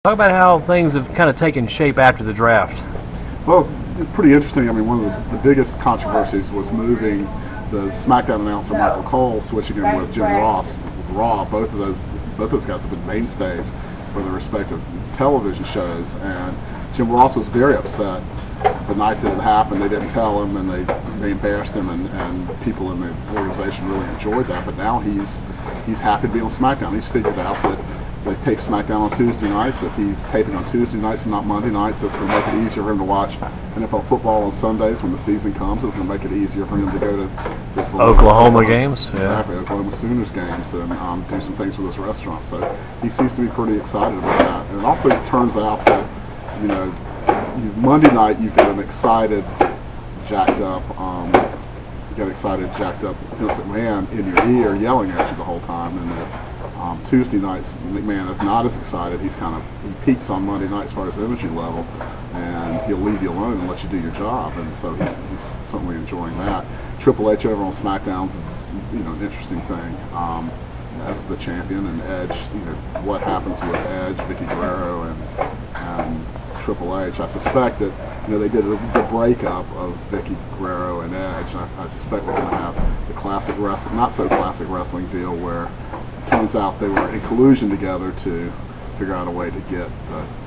Talk about how things have kind of taken shape after the draft. Well, it's pretty interesting. I mean, one of the biggest controversies was moving the SmackDown announcer Michael Cole, switching him with Jim Ross with Raw. Both of those guys have been mainstays for their respective television shows, and Jim Ross was very upset the night that it happened. They didn't tell him, and they embarrassed him, and people in the organization really enjoyed that. But now he's happy to be on SmackDown. He's figured out that they tape SmackDown on Tuesday nights. If he's taping on Tuesday nights and not Monday nights, it's going to make it easier for him to watch NFL football on Sundays when the season comes. It's going to make it easier for him to go to his Oklahoma games. Exactly, Oklahoma Sooners games, and do some things with his restaurant. So he seems to be pretty excited about that. And it also turns out that, Monday night you get an excited, jacked up Vince McMahon in your ear yelling at you the whole time, and Tuesday nights McMahon is not as excited. He peaks on Monday night as far as energy level, and he'll leave you alone and let you do your job, and so he's certainly enjoying that. Triple H over on SmackDown's an interesting thing as the champion, and Edge. What happens with Edge, Vicky Guerrero, and Triple H. I suspect that they did the breakup of Vicky Guerrero and Edge. I suspect we're going to have the classic wrestling, not so classic wrestling deal where it turns out they were in collusion together to figure out a way to get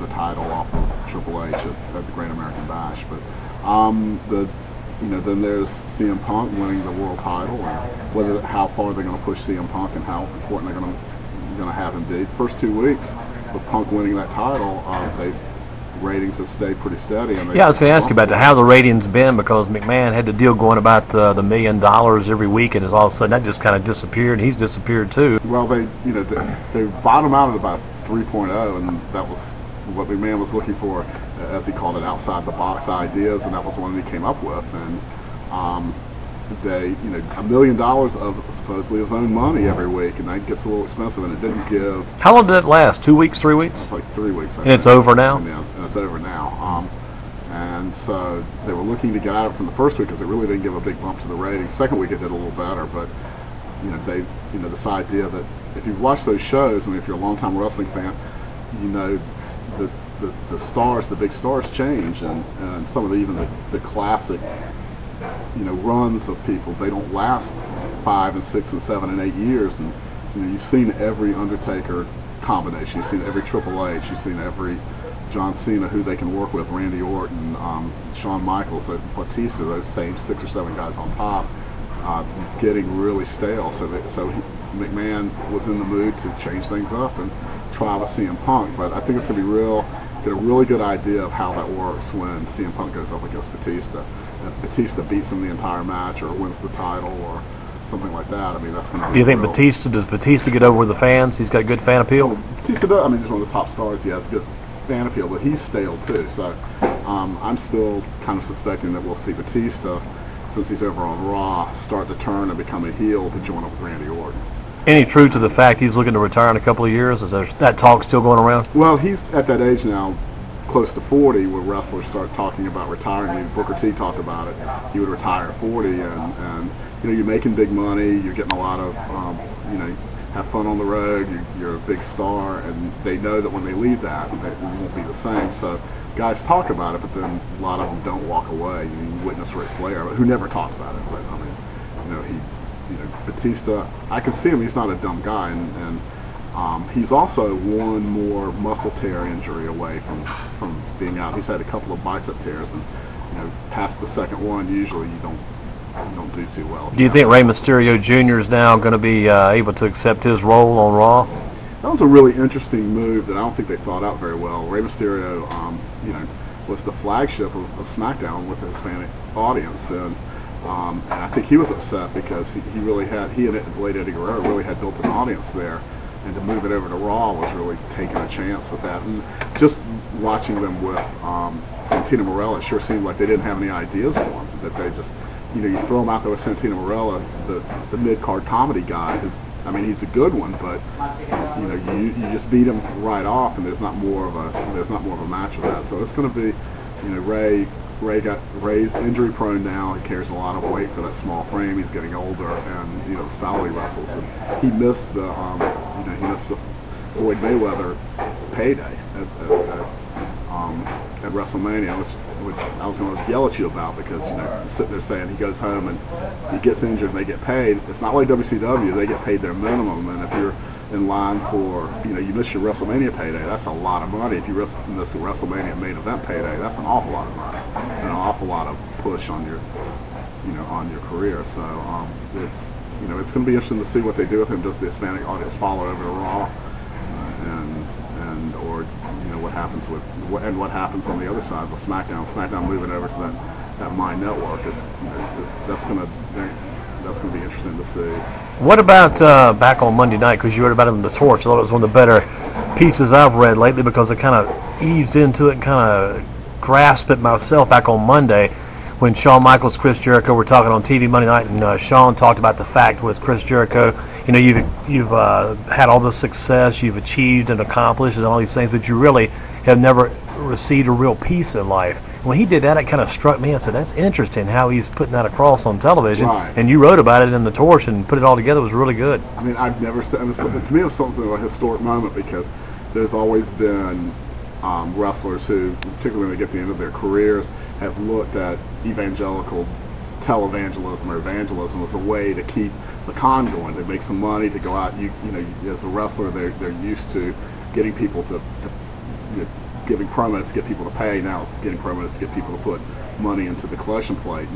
the title off of Triple H at the Great American Bash. But then there's CM Punk winning the world title, and how far they're going to push CM Punk and how important they're going to have him be. The first 2 weeks with Punk winning that title, ratings have stayed pretty steady. And I was going to ask you about how the ratings been, because McMahon had the deal going about the $1 million every week, and all of a sudden that just kind of disappeared. He's disappeared too. Well, they bottomed out at about 3.0, and that was what McMahon was looking for, as he called it, outside the box ideas, and that was one that he came up with. And $1 million of supposedly his own money every week, and that gets a little expensive, and it didn't give. How long did that last? 2 weeks, 3 weeks? It's like 3 weeks. And it's over now? And it's over now. And so they were looking to get out of it from the first week because it really didn't give a big bump to the ratings. Second week it did a little better, but this idea that if you've watched those shows, and if you're a longtime wrestling fan, the stars, the big stars change, and some of the classic runs of people, they don't last 5 and 6 and 7 and 8 years. And you've seen every Undertaker combination, you've seen every Triple H, you've seen every John Cena who they can work with, Randy Orton, Shawn Michaels, Batista, those same 6 or 7 guys on top, getting really stale. So McMahon was in the mood to change things up and try with CM Punk. But I think it's going to get a really good idea of how that works when CM Punk goes up against Batista. If Batista beats him the entire match or wins the title or something like that, I mean, that's going to be. Do you think does Batista get over with the fans? He's got good fan appeal? Well, Batista does. I mean, he's one of the top stars. He has good fan appeal, but he's stale too. So I'm still kind of suspecting that we'll see Batista, since he's over on Raw, start to turn and become a heel to join up with Randy Orton. Any truth to the fact he's looking to retire in a couple of years? Is that talk still going around? Well, he's at that age now, close to 40, where wrestlers start talking about retiring. I mean, Booker T talked about it. He would retire at 40, and you're making big money, you're getting a lot of, have fun on the road, you're a big star, and they know that when they leave that, it won't be the same. So guys talk about it, but then a lot of them don't walk away. You witness Ric Flair, who never talked about it, but I mean, Batista, I can see him. He's not a dumb guy, and he's also one more muscle tear injury away from being out. He's had a couple of bicep tears, and past the second one, usually you don't do too well. Do you think Rey Mysterio Jr. is now going to be able to accept his role on Raw? That was a really interesting move that I don't think they thought out very well. Rey Mysterio, was the flagship of SmackDown with the Hispanic audience, and I think he was upset because he and late Eddie Guerrero really had built an audience there, and to move it over to Raw was really taking a chance with that. And just watching them with Santino Marella, it sure seemed like they didn't have any ideas for him. That they just, you throw him out there with Santino Marella, the mid-card comedy guy. Who, I mean, he's a good one, but you just beat him right off, and there's not more of a match with that. So it's going to be, Ray's injury prone now. He carries a lot of weight for that small frame. He's getting older, and the style he wrestles. And he missed the Floyd Mayweather payday at WrestleMania, which I was going to yell at you about, because you're sitting there saying he goes home and he gets injured and they get paid. It's not like WCW; they get paid their minimum, and if you're in line for, you miss your WrestleMania payday, that's a lot of money. If you miss a WrestleMania main event payday, that's an awful lot of money and an awful lot of push on your, on your career. So it's going to be interesting to see what they do with him. Does the Hispanic audience follow over to Raw, or what happens what happens on the other side with SmackDown? SmackDown moving over to that My Network that's going to be interesting to see. What about back on Monday night? Because you read about it in the Torch. I thought it was one of the better pieces I've read lately, because it kind of eased into it and kind of grasped it myself back on Monday when Shawn Michaels, Chris Jericho were talking on TV Monday night, and Shawn talked about the fact with Chris Jericho, you've had all this success, you've achieved and accomplished and all these things, but you really have never received a real peace in life. When he did that, it kind of struck me. I said, that's interesting how he's putting that across on television. Right. And you wrote about it in the Torch and put it all together. It was really good. I mean, I've never said, to me it was something of a historic moment, because there's always been wrestlers who, particularly when they get to the end of their careers, have looked at evangelical televangelism or evangelism as a way to keep the con going, to make some money, to go out. As a wrestler, they're used to getting people to giving promos to get people to pay. Now it's getting promos to get people to put money into the collection plate,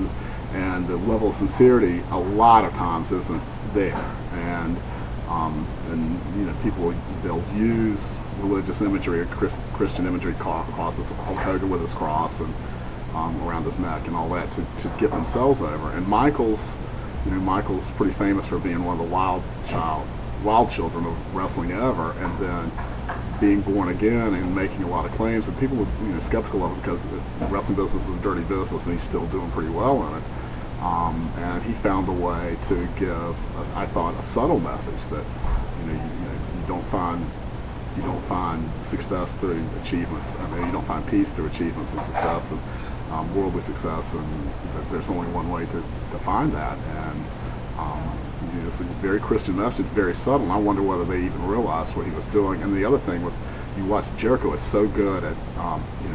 and the level of sincerity a lot of times isn't there. And people, they'll use religious imagery or Christian imagery, crosses, Hulk Hogan with his cross and around his neck and all that, to get themselves over. And Michael's pretty famous for being one of the wild children of wrestling ever, and then being born again and making a lot of claims, and people were skeptical of it because the wrestling business is a dirty business, and he's still doing pretty well in it. And he found a way to give, I thought, a subtle message that you don't find success through achievements. I mean, you don't find peace through achievements and success and worldly success, and there's only one way to find that. And it's a very Christian message, very subtle. And I wonder whether they even realized what he was doing. And the other thing was, you watch Jericho is so good at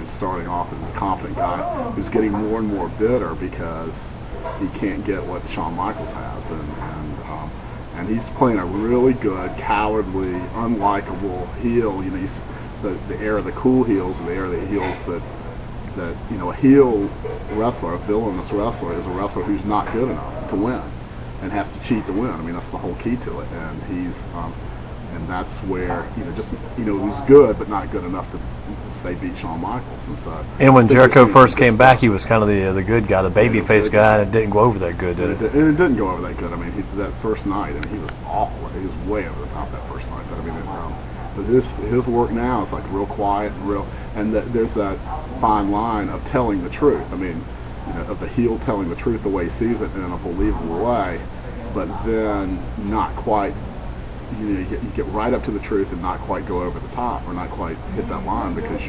starting off as this confident guy who's getting more and more bitter because he can't get what Shawn Michaels has, and he's playing a really good, cowardly, unlikable heel. He's the era of the cool heels, and the era of the heels that a heel wrestler, a villainous wrestler, is a wrestler who's not good enough to win and has to cheat to win. I mean, that's the whole key to it. And he's and that's where who's good but not good enough to say beat Shawn Michaels. And when Jericho first came back, he was kind of the good guy, the babyface guy, and it didn't go over that good, did it? And it didn't go over that good. I mean, that first night, he was awful. He was way over the top that first night. But I mean, but his work now is like real quiet and there's that fine line of telling the truth. I mean, of the heel telling the truth the way he sees it in a believable way, but then not quite. You get right up to the truth and not quite go over the top, or not quite hit that line, because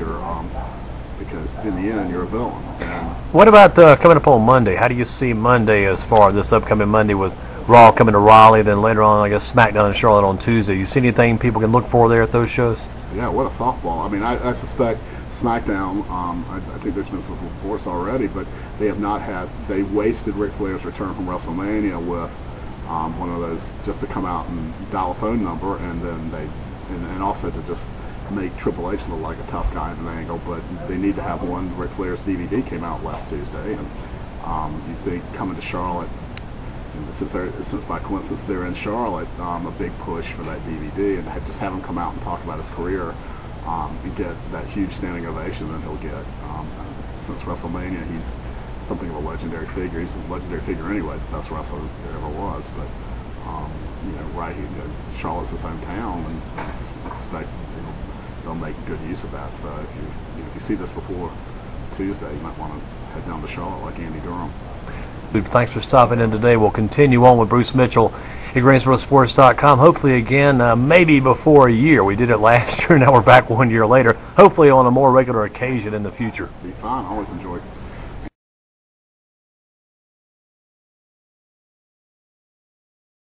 because in the end you're a villain. And what about coming up on Monday? How do you see Monday as far as this upcoming Monday, with Raw coming to Raleigh, then later on, I guess, SmackDown in Charlotte on Tuesday? You see anything people can look for there at those shows? Yeah, what a softball. I mean, I suspect SmackDown, I think there's been some reports already, but they wasted Ric Flair's return from WrestleMania with one of those, just to come out and dial a phone number, and then and also to just make Triple H look like a tough guy in an angle. But they need to have one. Ric Flair's DVD came out last Tuesday, and you think coming to Charlotte, since by coincidence they're in Charlotte, a big push for that DVD, and just have him come out and talk about his career, and get that huge standing ovation that he'll get. Since WrestleMania, he's something of a legendary figure. He's a legendary figure anyway, the best wrestler there ever was. But Charlotte's his hometown, and I suspect they'll make good use of that. So if you see this before Tuesday, you might want to head down to Charlotte like Andy Durham. Thanks for stopping in today. We'll continue on with Bruce Mitchell at GreensboroSports.com. Hopefully again, maybe before a year. We did it last year, now we're back 1 year later. Hopefully on a more regular occasion in the future. Be fine. I always enjoy